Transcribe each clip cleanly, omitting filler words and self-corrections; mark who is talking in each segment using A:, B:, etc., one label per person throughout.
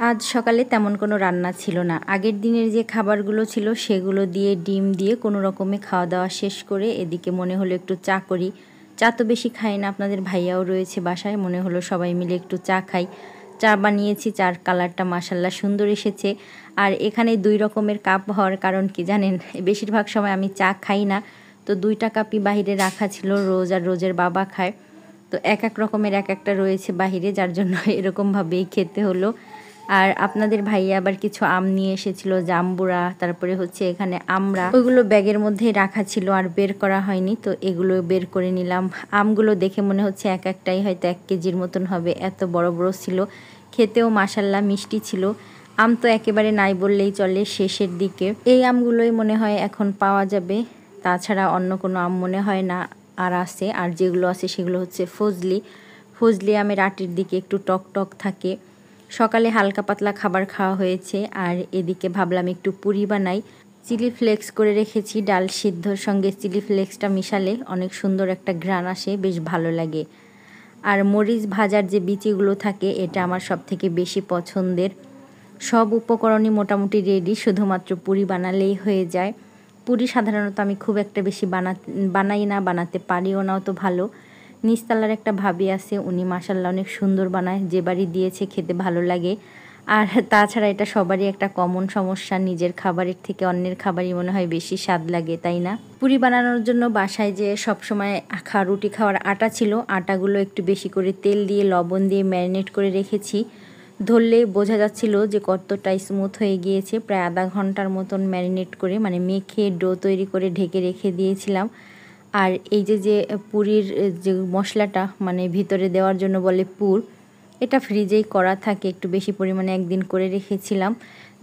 A: আজ সকালে তেমন কোনো রান্না ছিল না। আগের দিনের যে খাবারগুলো ছিল সেগুলো দিয়ে ডিম দিয়ে কোনো রকমে খাওয়া দাওয়া শেষ করে এদিকে মনে হলো একটু চা করি। চা তো বেশি খাই না, আপনাদের ভাইয়াও রয়েছে বাসায়, মনে হলো সবাই মিলে একটু চা খাই। চা বানিয়েছি, চার কালারটা মাশাল্লাহ সুন্দর এসেছে। আর এখানে 2 রকমের কাপ হওয়ার কারণ কি জানেন, বেশিরভাগ সময় আমি চা খাই না, তো 2টা কাপই বাহিরে রাখা ছিল। রোজ আর রোজের বাবা খায়, তো এক এক রকমের এক একটা রয়েছে বাহিরে, যার জন্য এরকমভাবেই খেতে হলো। আর আপনাদের ভাইয়া আবার কিছু আম নিয়ে এসেছিল, জাম্বুরা, তারপরে হচ্ছে এখানে আমরা, ওইগুলো ব্যাগের মধ্যে রাখা ছিল আর বের করা হয়নি, তো এগুলো বের করে নিলাম। আমগুলো দেখে মনে হচ্ছে এক একটাই হয়তো 1 কেজির মতন হবে, এত বড় বড় ছিল। খেতেও মাশাল্লাহ মিষ্টি ছিল। আম তো একেবারে নাই বললেই চলে, শেষের দিকে। এই আমগুলোই মনে হয় এখন পাওয়া যাবে, তাছাড়া অন্য কোনো আম মনে হয় না আর আছে। আর যেগুলো আছে সেগুলো হচ্ছে ফজলি আমের আটির দিকে একটু টক টক থাকে। সকালে হালকা পাতলা খাবার খাওয়া হয়েছে, আর এদিকে ভাবলাম একটু পুরি বানাই। চিলি ফ্লেক্স করে রেখেছি, ডাল সিদ্ধর সঙ্গে চিলি ফ্লেক্সটা মিশালে অনেক সুন্দর একটা ঘ্রাণ আসে, বেশ ভালো লাগে। আর মরিচ ভাজার যে বিচিগুলো থাকে, এটা আমার সবথেকে বেশি পছন্দের। সব উপকরণই মোটামুটি রেডি, শুধুমাত্র পুরি বানালেই হয়ে যায়। পুরি সাধারণত আমি খুব একটা বেশি বানাই না, বানাতে পারিও না অত ভালো। নিচতলার একটা ভাবি আছে, উনি মাশাল্লাহ অনেক সুন্দর বানায়, যে বাড়ি দিয়েছে খেতে ভালো লাগে। আর তাছাড়া এটা সবারই একটা কমন সমস্যা, নিজের খাবারের থেকে অন্যের খাবারই মনে হয় বেশি স্বাদ লাগে, তাই না? পুরি বানানোর জন্য বাসায় যে সবসময় রুটি খাওয়ার আটা ছিল, আটাগুলো একটু বেশি করে তেল দিয়ে লবণ দিয়ে ম্যারিনেট করে রেখেছি। ধরলে বোঝা যাচ্ছিল যে কতটা স্মুথ হয়ে গিয়েছে। প্রায় আধা ঘন্টার মতন ম্যারিনেট করে, মানে মেখে ডো তৈরি করে ঢেকে রেখে দিয়েছিলাম। আর এই যে পুরির যে মশলাটা, মানে ভিতরে দেওয়ার জন্য বলে পুর, এটা ফ্রিজেই করা থাকে, একটু বেশি পরিমাণে একদিন করে রেখেছিলাম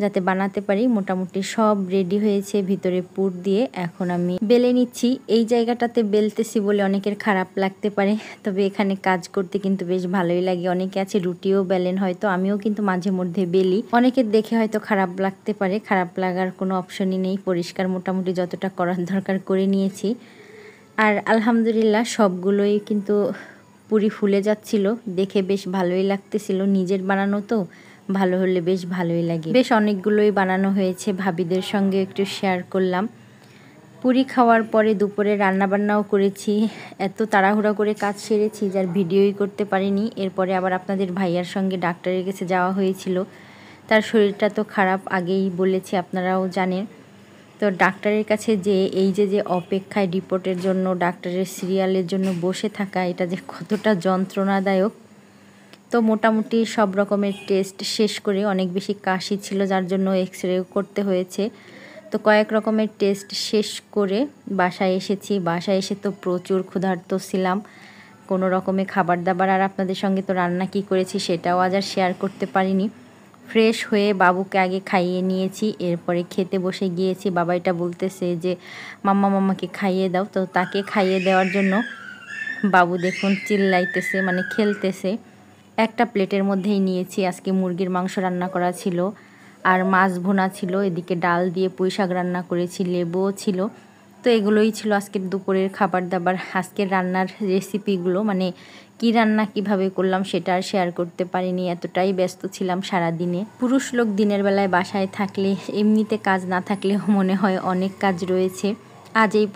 A: যাতে বানাতে পারি। মোটামুটি সব রেডি হয়েছে ভিতরে পুর দিয়ে, এখন আমি বেলে নিচ্ছি। এই জায়গাটাতে বেলতেছি বলে অনেকের খারাপ লাগতে পারে, তবে এখানে কাজ করতে কিন্তু বেশ ভালোই লাগে। অনেকে আছে রুটিও বেলেন, হয়তো আমিও কিন্তু মাঝে মধ্যে বেলি। অনেকের দেখে হয়তো খারাপ লাগতে পারে, খারাপ লাগার কোনো অপশনই নেই। পরিষ্কার মোটামুটি যতটা করার দরকার করে নিয়েছি। আর আলহামদুলিল্লাহ সবগুলোই কিন্তু পুরি ফুলে যাচ্ছিল, দেখে বেশ ভালোই লাগতেছিল। নিজের বানানো তো, ভালো হলে বেশ ভালোই লাগে। বেশ অনেকগুলোই বানানো হয়েছে, ভাবিদের সঙ্গে একটু শেয়ার করলাম। পুরি খাওয়ার পরে দুপুরে রান্নাবান্নাও করেছি। এত তাড়াহুড়া করে কাজ সেরেছি যার ভিডিওই করতে পারিনি। এরপরে আবার আপনাদের ভাইয়ার সঙ্গে ডাক্তারের কাছে যাওয়া হয়েছিল, তার শরীরটা তো খারাপ, আগেই বলেছি, আপনারাও জানেন। তো ডাক্তারের কাছে যে এই যে অপেক্ষায় রিপোর্টের জন্য, ডাক্তারের সিরিয়ালের জন্য বসে থাকা, এটা যে কতটা যন্ত্রণাদায়ক। তো মোটামুটি সব রকমের টেস্ট শেষ করে, অনেক বেশি কাশি ছিল যার জন্য এক্সরে করতে হয়েছে। তো কয়েক রকমের টেস্ট শেষ করে বাসায় এসেছি। বাসায় এসে তো প্রচুর ক্ষুধার্ত ছিলাম, কোনো রকমে খাবার দাবার। আর আপনাদের সঙ্গে তো রান্না কী করেছি সেটাও আজ আর শেয়ার করতে পারিনি। ফ্রেশ হয়ে বাবুকে আগে খাইয়ে নিয়েছি, এরপরে খেতে বসে গিয়েছি। বাবা এটা বলতেছে যে মাম্মাকে খাইয়ে দাও, তো তাকে খাইয়ে দেওয়ার জন্য বাবু দেখুন চিল্লাইতেছে, মানে খেলতেছে। একটা প্লেটের মধ্যেই নিয়েছি। আজকে মুরগির মাংস রান্না করা ছিল, আর মাছ ভুনা ছিল, এদিকে ডাল দিয়ে পুঁই শাক রান্না করেছি, লেবুও ছিল। তো এগুলোই ছিল আজকের দুপুরের খাবার দাবার। আজকের রান্নার রেসিপিগুলো, মানে কি রান্না কিভাবে করলাম সেটা আর শেয়ার করতে পারিনি, এতটাই ব্যস্ত ছিলাম সারা দিনে। পুরুষ লোক দিনের বেলায় বাসায় থাকলে, এমনিতে কাজ না থাকলেও মনে হয় অনেক কাজ রয়েছে। আজ এই